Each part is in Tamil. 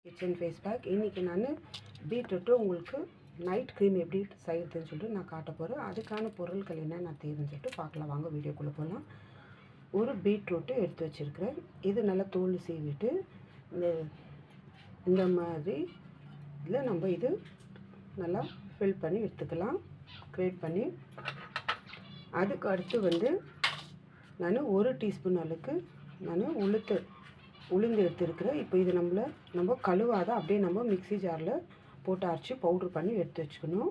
Kitchen face pack. இன்றைக்கி நான் பீட்ரூட்டு உங்களுக்கு நைட் க்ரீம் எப்படி செய்கிறதுன்னு சொல்லிட்டு நான் காட்ட போகிறேன். அதுக்கான பொருட்கள் என்ன நான் தேவைன்னு சொல்லிட்டு பார்க்கலாம். வாங்க வீடியோக்குள்ளே போகலாம். ஒரு பீட்ரூட்டு எடுத்து வச்சுருக்கிறேன். இது நல்லா தோல் சீவிட்டு இந்த மாதிரி இதில் நம்ம இது நல்லா ஃபில் பண்ணி எடுத்துக்கலாம், கிரேட் பண்ணி. அதுக்கு அடுத்து நான் 1 டீஸ்பூன் அளவுக்கு நான் உளுந்து எடுத்துருக்கிறேன். இப்போ இது நம்ம கழுவாத அப்படியே நம்ம மிக்ஸி ஜாரில் போட்டு அரைச்சி பவுட்ரு பண்ணி எடுத்து வச்சுக்கணும்.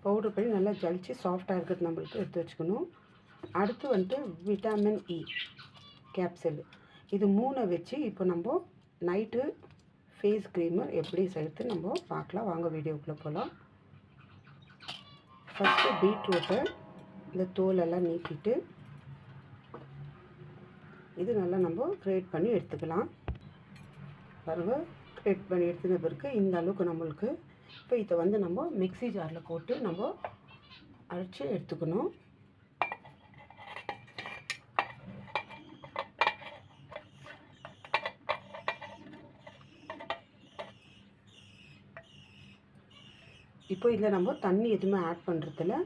பவுட்ரு பண்ணி நல்லா ஜலிச்சு சாஃப்டாக இருக்கிறது நம்மளுக்கு எடுத்து வச்சுக்கணும். அடுத்து விட்டமின் இ கேப்சூல், இது 3 வச்சு இப்போ நம்ம நைட்டு ஃபேஸ் க்ரீமு எப்படி செய்கிறது நம்ம பார்க்கலாம். வாங்க வீடியோக்குள்ளே போகலாம். ஃபஸ்ட்டு பீட்ரூட்டை இந்த தோலெல்லாம் நீக்கிட்டு இது நல்லா நம்ம கிரேட் பண்ணி எடுத்துக்கலாம். பாருங்கள், கிரேட் பண்ணி எடுத்துன பிறகு இந்த அளவுக்கு நம்மளுக்கு இப்போ இதை நம்ம மிக்ஸி ஜாரில் போட்டு நம்ம அரைச்சி எடுத்துக்கணும். இப்போ இதில் நம்ம தண்ணி எதுவுமே ஆட் பண்ணுறதில்ல.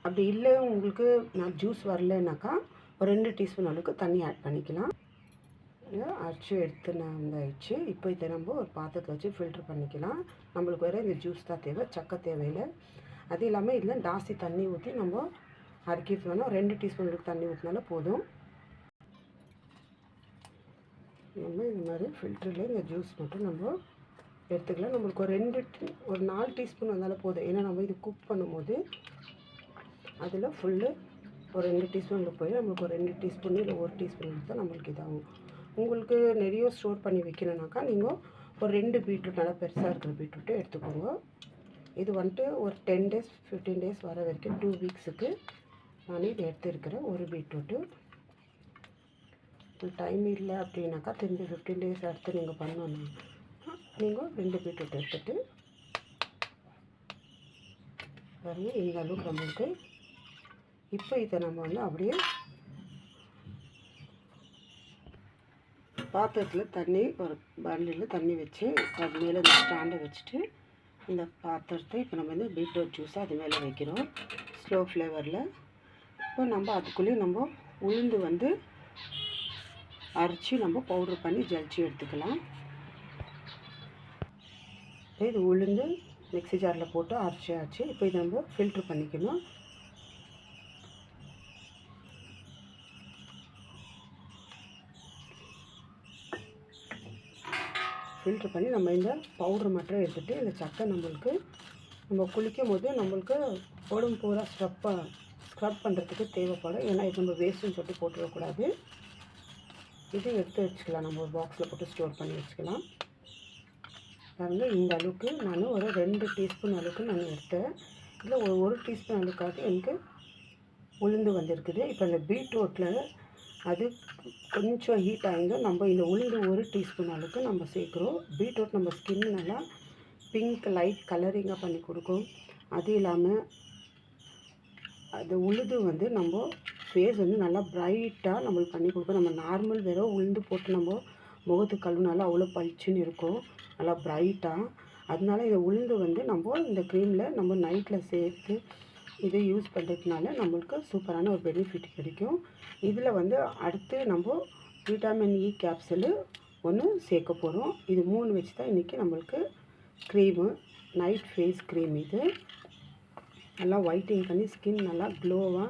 அப்படி இல்லை உங்களுக்கு நான் ஜூஸ் வரலனாக்கா ஒரு 2 டீஸ்பூன் அளவுக்கு தண்ணி ஆட் பண்ணிக்கலாம். அரைச்சி எடுத்து ஆயிடுச்சு. இப்போ இதை நம்ம ஒரு பாத்திரத்தில் வச்சு ஃபில்ட்ரு பண்ணிக்கலாம். நம்மளுக்கு வேறு இந்த ஜூஸ் தான் தேவை, சக்கை தேவையில்லை. அது இல்லாமல் இதில் ஜாஸ்தி தண்ணி ஊற்றி நம்ம அரைக்கிறது வேணால் 2 டீஸ்பூன் அளவுக்கு தண்ணி ஊற்றினாலும் போதும். நம்ம இந்த மாதிரி ஃபில்டரில் இந்த ஜூஸ் மட்டும் நம்ம எடுத்துக்கலாம். நம்மளுக்கு ஒரு 4 டீஸ்பூன் வந்தாலும் போதும். ஏன்னா நம்ம இது குக் பண்ணும்போது அதில் ஃபுல்லு ஒரு 2 டீஸ்பூனில் போய் நம்மளுக்கு ஒரு 2 டீஸ்பூன் இல்லை 1 டீஸ்பூன் எடுத்தால் நம்மளுக்கு இதாகும். உங்களுக்கு நிறைய ஸ்டோர் பண்ணி வைக்கணுன்னாக்கா நீங்கள் ஒரு 2 பீட்ரூட் நல்லா பெருசாக இருக்கிற பீட்ரூட்டை எடுத்துக்கோங்க. இது ஒரு 10 டேஸ் 15 டேஸ் வர வரைக்கும் 2 வீக்ஸுக்கு நான் இது எடுத்துருக்கிறேன். ஒரு பீட்ரூட்டு டைம் இல்லை அப்படின்னாக்கா திரும்பி 15 டேஸ் எடுத்து நீங்கள் பண்ணோன்னா நீங்கள் 2 பீட்ரூட் எடுத்துகிட்டு பாருங்கள் இந்த அளவுக்கு நம்மளுக்கு. இப்போ இதை நம்ம அப்படியே பாத்திரத்தில் தண்ணி ஒரு பரண்டில் தண்ணி வச்சு அது மேலே இந்த ஸ்டாண்டை வச்சுட்டு இந்த பாத்திரத்தை இப்போ நம்ம பீட்ரூட் ஜூஸை அது மேலே வைக்கிறோம் ஸ்லோ ஃப்ளேவரில். இப்போ நம்ம அதுக்குள்ளேயே நம்ம உளுந்து அரைச்சி நம்ம பவுட்ரு பண்ணி ஜலிச்சு எடுத்துக்கலாம். இது உளுந்து மிக்ஸி ஜாரில் போட்டு அரைச்சி இப்போ இதை நம்ம ஃபில்ட்ரு பண்ணிக்கணும். ஃபில்ட்ரு பண்ணி நம்ம இந்த பவுட்ரு மட்டும் எடுத்துகிட்டு இந்த சக்கை நம்ம குளிக்கும் போது நம்மளுக்கு உடம்பு பூரா ஸ்க்ரப் பண்ணுறதுக்கு தேவைப்படும். ஏன்னா இது நம்ம வேஸ்ட்டுன்னு சொல்லிட்டு போட்டுடக்கூடாது. இது எடுத்து வச்சுக்கலாம், நம்ம ஒரு பாக்ஸில் போட்டு ஸ்டோர் பண்ணி வச்சுக்கலாம். பாருங்கள் இந்த அளவுக்கு நான் ஒரு 2 டீஸ்பூன் அளவுக்கு நான் எடுத்தேன். இதில் ஒரு 1 டீஸ்பூன் அளவுக்காக எனக்கு உளுந்து வந்திருக்குது. இப்போ இந்த பீட்ரூட்டில் அது கொஞ்சம் ஹீட் ஆகிங்க நம்ம இந்த உளுந்து 1 டீஸ்பூன் அளவுக்கு நம்ம சேர்க்குறோம். பீட்ரூட் நம்ம ஸ்கின் நல்லா பிங்க் லைட் கலரிங்காக பண்ணி கொடுக்கும். அது இல்லாமல் அது உளுந்து நம்ம ஃபேஸ் நல்லா ப்ரைட்டாக நம்மளுக்கு பண்ணி கொடுக்கும். நம்ம நார்மல் வெறும் உளுந்து போட்டு நம்ம முகத்துக்கு கழுவுனாலும் அவ்வளோ பளிச்சுன்னு இருக்கும், நல்லா ப்ரைட்டாக. அதனால இந்த உளுந்து நம்ம இந்த க்ரீமில் நம்ம நைட்டில் சேர்த்து இதை யூஸ் பண்ணுறதுனால நம்மளுக்கு சூப்பரான ஒரு பெனிஃபிட் கிடைக்கும். இதில் அடுத்து நம்ம விட்டமின் இ கேப்சூலு 1 சேர்க்க போகிறோம். இது 3 வச்சு தான் இன்றைக்கி நம்மளுக்கு க்ரீமு நைட் ஃபேஸ் க்ரீம். இது நல்லா ஒயிட்டிங் பண்ணி ஸ்கின் நல்லா க்ளோவாக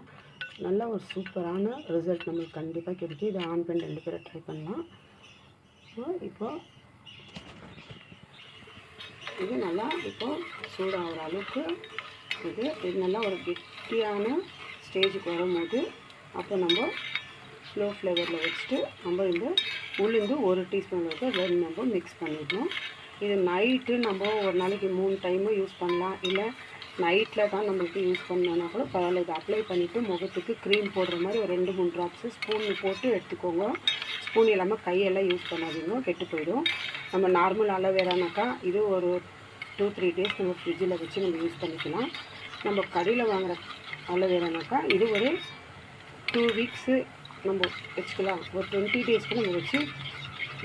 நல்லா ஒரு சூப்பரான ரிசல்ட் நம்மளுக்கு கண்டிப்பாக கிடைக்கும். இதை ஆன் பண்ணி 2 பேரை ட்ரை பண்ணலாம். இப்போ இது நல்லா சூடாகிற அளவுக்கு இது நல்லா ஒரு கெட்டியான ஸ்டேஜுக்கு வரும்போது அப்போ நம்ம ஸ்லோ ஃப்ளேவரில் வச்சுட்டு நம்ம இந்த உளுந்து 1 டீஸ்பூன் அளவுக்கு நம்ம மிக்ஸ் பண்ணிடணும். இது நைட்டு நம்ம ஒரு நாளைக்கு 3 டைமு யூஸ் பண்ணலாம். இல்லை நைட்டில் தான் நம்மளுக்கு யூஸ் பண்ணோன்னா கூட பரவாயில்ல. இதை அப்ளை பண்ணிவிட்டு முகத்துக்கு க்ரீம் போடுற மாதிரி ஒரு 2-3 ட்ராப்ஸு ஸ்பூன் போட்டு எடுத்துக்கோங்க. ஸ்பூன் இல்லாமல் கையெல்லாம் யூஸ் பண்ணாதீங்க, கெட்டு போயிடும். நம்ம நார்மல் அலோவேரானாக்கா இது ஒரு 2-3 டேஸ் நம்ம ஃப்ரிட்ஜில் வச்சு நம்ம யூஸ் பண்ணிக்கலாம். நம்ம கடையில் வாங்குகிற அலோவேரானாக்கா இது ஒரு 2 வீக்ஸு நம்ம வச்சுக்கலாம். ஒரு 20 டேஸ்க்கு நம்ம வச்சு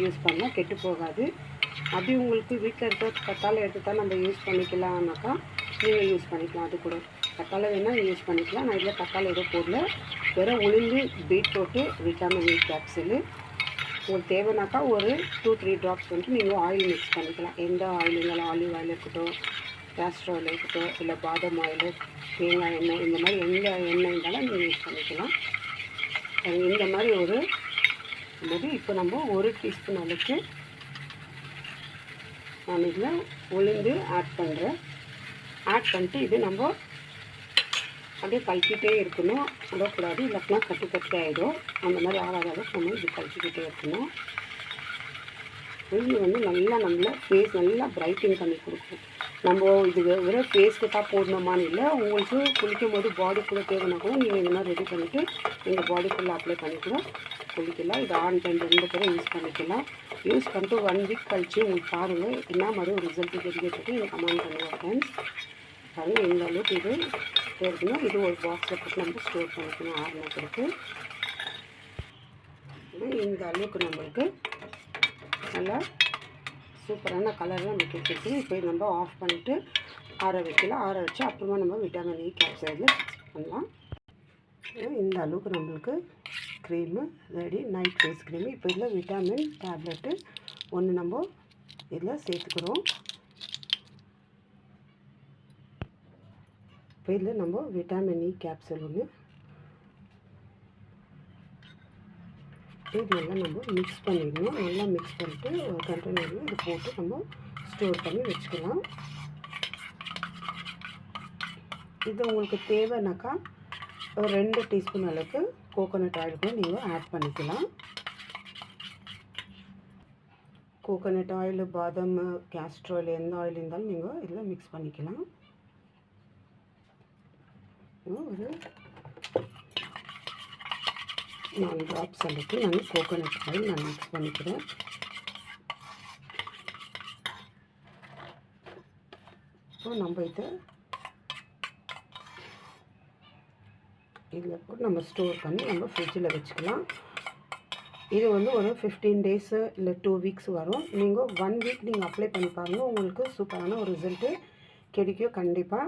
யூஸ் பண்ணலாம், கெட்டு போகாது. அப்படி உங்களுக்கு வீட்டில் இருக்க கத்தாழை எடுத்து தான் நம்ம யூஸ் பண்ணிக்கலாம்னாக்கா நீங்கள் யூஸ் பண்ணிக்கலாம். அது கூட கத்தாழை வேணால் யூஸ் பண்ணிக்கலாம். நான் இதில் கத்தாழை எதுவும் போடல, வெறும் உளுந்து, பீட்ரூட்டு, விட்டமின் இ கேப்சூலு. உங்களுக்கு தேவைனாக்கா ஒரு 2-3 ட்ராப்ஸ் வந்துட்டு நீங்கள் ஆயில் மிக்ஸ் பண்ணிக்கலாம். எந்த ஆயில் இருந்தாலும், ஆலிவ் ஆயில் இருக்கட்டும், கேஸ்டர் ஆயில் இருக்கட்டும், இல்லை பாதாம் ஆயில், தேங்காய் எண்ணெய், இந்த மாதிரி எந்த எண்ணெய் இருந்தாலும் நீங்கள் யூஸ் பண்ணிக்கலாம். இந்த மாதிரி ஒரு இப்போ நம்ம 1 டீஸ்பூன் அளவுக்கு நான் இதில் உளுந்து ஆட் பண்ணுறேன். ஆட் பண்ணிட்டு இது நம்ம அப்படியே கலக்கிட்டே இருக்கணும், விடக்கூடாது, இல்லைன்னா கட்டி கட்டி ஆகிடும். அந்த மாதிரி ஆகாத அளவுக்கு நம்ம இது கலக்கிக்கிட்டே இருக்கணும். உளுந்து வந்து நல்லா நம்மள ஃபேஸ் நல்லா பிரைட்டிங் பண்ணி கொடுக்கும். நம்ம இது வெறும் ஃபேஸ்க்கு தான் போடணுமான்னு இல்லை, உங்களுக்கு குளிக்கும் போது பாடி கூட தேவைன்னா கூட நீங்கள் இந்த மாதிரி ரெடி பண்ணிவிட்டு எங்கள் பாடி ஃபுல்லாக அப்ளை பண்ணிக்கலாம், குளிக்கலாம். இது ஆன் டைம் 2 பேரும் யூஸ் பண்ணிக்கலாம். யூஸ் பண்ணிட்டு 1 வீக் கழிச்சு உங்களுக்கு பாருங்கள் என்ன மாதிரி ஒரு ரிசல்ட்டு கிடைக்கிறதுக்கு எனக்கு கமெண்ட் பண்ணுங்கள் ஃப்ரெண்ட்ஸ். பாருங்கள் எந்த அளவுக்கு இது இருக்கணும். இது ஒரு பாக்ஸில் போட்டு நம்ம ஸ்டோர் பண்ணிக்கணும் ஆறுனதுக்கு. இந்த அளவுக்கு நம்மளுக்கு நல்லா சூப்பரான கலரில் நமக்கு கிடைச்சிருக்கு. இப்போ நம்ம ஆஃப் பண்ணிவிட்டு ஆற வைக்கலாம். ஆற வச்சு அப்புறமா நம்ம விட்டமின் இ கேப்சூலில் ஃபிக்ஸ் பண்ணலாம். இந்த அளவுக்கு நம்மளுக்கு cream ready, night face cream. இப்போ இதில் விட்டமின் டேப்லெட்டு 1 நம்ம இதில் சேர்த்துக்கிறோம். இப்போ இதில் நம்ம விட்டமின் இ கேப்சூல் 1 இது நல்லா நம்ம மிக்ஸ் பண்ணிடணும். நல்லா மிக்ஸ் பண்ணிட்டு ஒரு கண்டெய்னரில் இது போட்டு நம்ம ஸ்டோர் பண்ணி வச்சுக்கலாம். இது உங்களுக்கு தேவைனாக்கா ஒரு 2 டீஸ்பூன் அளவுக்கு கோகோனட் ஆயில் கூட நீங்கள் ஆட் பண்ணிக்கலாம். கோகோனட் ஆயில், பாதாம், கேஸ்டர் ஆயில், எந்த ஆயில் இருந்தாலும் நீங்கள் இதில் மிக்ஸ் பண்ணிக்கலாம். ஒரு 4 ட்ராப்ஸ் அளவுக்கு நான் கோகோனட் ஆயில் நான் மிக்ஸ் பண்ணிக்கிறேன். இப்போ நம்ம இதில் போட்டு நம்ம ஸ்டோர் பண்ணி நம்ம ஃப்ரிட்ஜில் வச்சுக்கலாம். இது வந்து ஒரு 15 டேஸு இல்லை 2 வீக்ஸ் வரும். நீங்கள் 1 வீக் நீங்கள் அப்ளை பண்ணி பாருங்கள், உங்களுக்கு சூப்பரான ஒரு ரிசல்ட்டு கிடைக்கும் கண்டிப்பாக.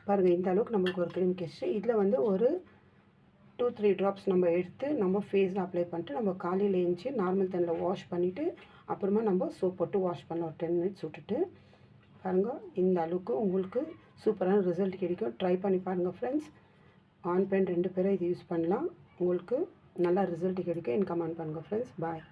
பாருங்கள் இந்த அளவுக்கு நம்மளுக்கு ஒரு க்ரீம் கிடச்சி. இதில் வந்து ஒரு 2-3 ட்ராப்ஸ் நம்ம எடுத்து நம்ம ஃபேஸில் அப்ளை பண்ணிட்டு நம்ம காலையில் எழுந்துச்சி நார்மல் தண்ணியில் வாஷ் பண்ணிவிட்டு அப்புறமா நம்ம சோப் போட்டு வாஷ் பண்ணலாம். ஒரு 10 மினிட்ஸ் விட்டுட்டு பாருங்கள் இந்த அளவுக்கு உங்களுக்கு சூப்பரான ரிசல்ட் கிடைக்கும். ட்ரை பண்ணி பாருங்கள் ஃப்ரெண்ட்ஸ். ஆண் பெண் 2 பேரும் இது யூஸ் பண்ணலாம். உங்களுக்கு நல்லா ரிசல்ட் கிடைக்கும். எனக்கு கமெண்ட் பண்ணுங்கள் ஃப்ரெண்ட்ஸ். பாய்.